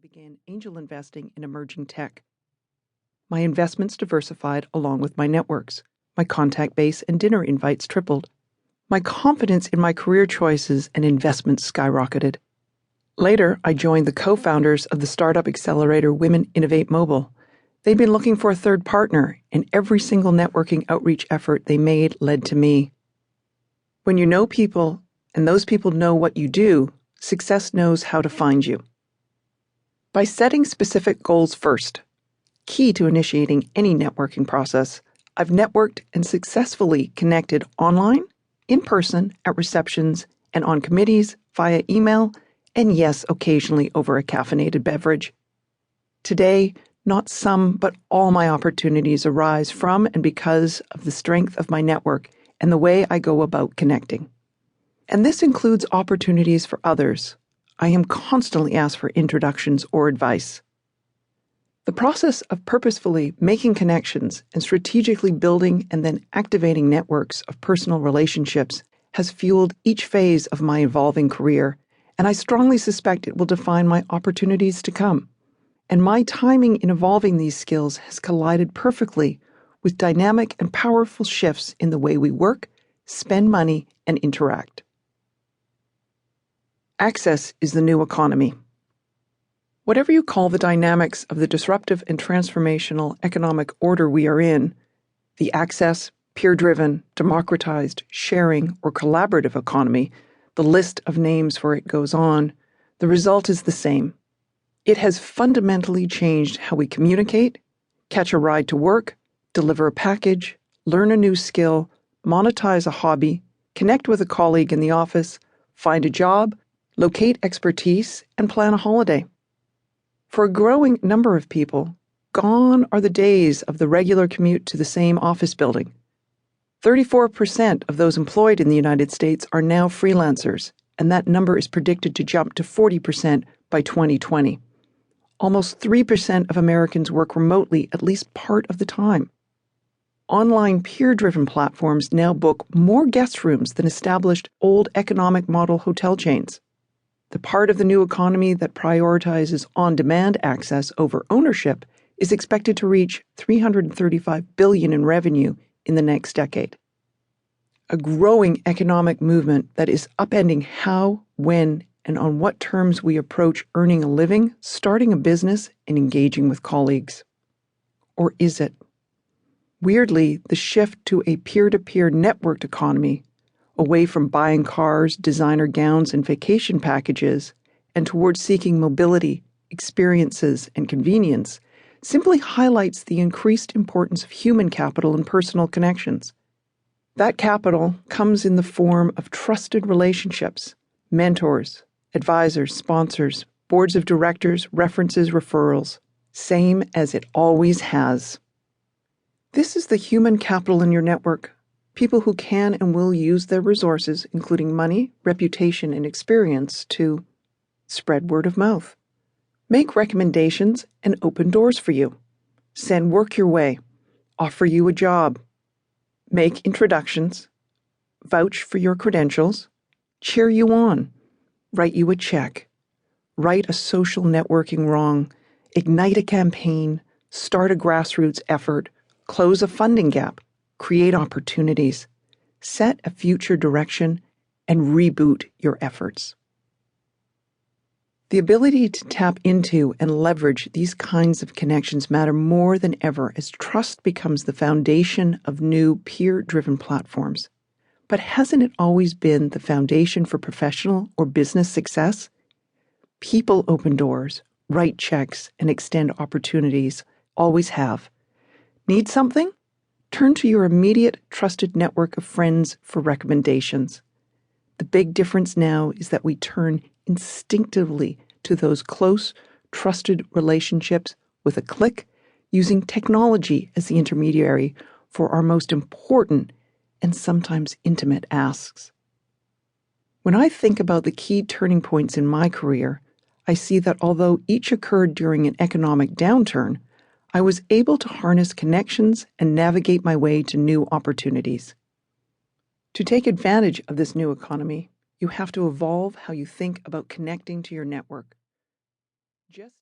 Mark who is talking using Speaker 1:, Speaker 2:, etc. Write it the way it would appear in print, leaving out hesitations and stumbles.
Speaker 1: began angel investing in emerging tech. My investments diversified along with my networks. My contact base and dinner invites tripled. My confidence in my career choices and investments skyrocketed. Later, I joined the co-founders of the startup accelerator Women Innovate Mobile. They'd been looking for a third partner, and every single networking outreach effort they made led to me. When you know people, and those people know what you do, success knows how to find you. By setting specific goals first, key to initiating any networking process, I've networked and successfully connected online, in person, at receptions, and on committees, via email, and yes, occasionally over a caffeinated beverage. Today, not some, but all my opportunities arise from and because of the strength of my network and the way I go about connecting. And this includes opportunities for others. I am constantly asked for introductions or advice. The process of purposefully making connections and strategically building and then activating networks of personal relationships has fueled each phase of my evolving career, and I strongly suspect it will define my opportunities to come. And my timing in evolving these skills has collided perfectly with dynamic and powerful shifts in the way we work, spend money, and interact. Access is the new economy. Whatever you call the dynamics of the disruptive and transformational economic order we are in, the access, peer-driven, democratized, sharing, or collaborative economy, the list of names for it goes on, the result is the same. It has fundamentally changed how we communicate, catch a ride to work, deliver a package, learn a new skill, monetize a hobby, connect with a colleague in the office, find a job, locate expertise, and plan a holiday. For a growing number of people, gone are the days of the regular commute to the same office building. 34% of those employed in the United States are now freelancers, and that number is predicted to jump to 40% by 2020. Almost 3% of Americans work remotely at least part of the time. Online peer-driven platforms now book more guest rooms than established old economic model hotel chains. The part of the new economy that prioritizes on-demand access over ownership is expected to reach $335 billion in revenue in the next decade. A growing economic movement that is upending how, when, and on what terms we approach earning a living, starting a business, and engaging with colleagues. Or is it? Weirdly, the shift to a peer-to-peer networked economy, away from buying cars, designer gowns, and vacation packages, and towards seeking mobility, experiences, and convenience, simply highlights the increased importance of human capital and personal connections. That capital comes in the form of trusted relationships, mentors, advisors, sponsors, boards of directors, references, referrals, same as it always has. This is the human capital in your network. People who can and will use their resources, including money, reputation, and experience, to spread word of mouth, make recommendations, and open doors for you, send work your way, offer you a job, make introductions, vouch for your credentials, cheer you on, write you a check, right a social networking wrong, ignite a campaign, start a grassroots effort, close a funding gap, create opportunities, set a future direction, and reboot your efforts. The ability to tap into and leverage these kinds of connections matter more than ever as trust becomes the foundation of new peer-driven platforms. But hasn't it always been the foundation for professional or business success? People open doors, write checks, and extend opportunities. Always have. Need something? Turn to your immediate trusted network of friends for recommendations. The big difference now is that we turn instinctively to those close, trusted relationships with a click, using technology as the intermediary for our most important and sometimes intimate asks. When I think about the key turning points in my career, I see that although each occurred during an economic downturn, I was able to harness connections and navigate my way to new opportunities. To take advantage of this new economy, you have to evolve how you think about connecting to your network. Just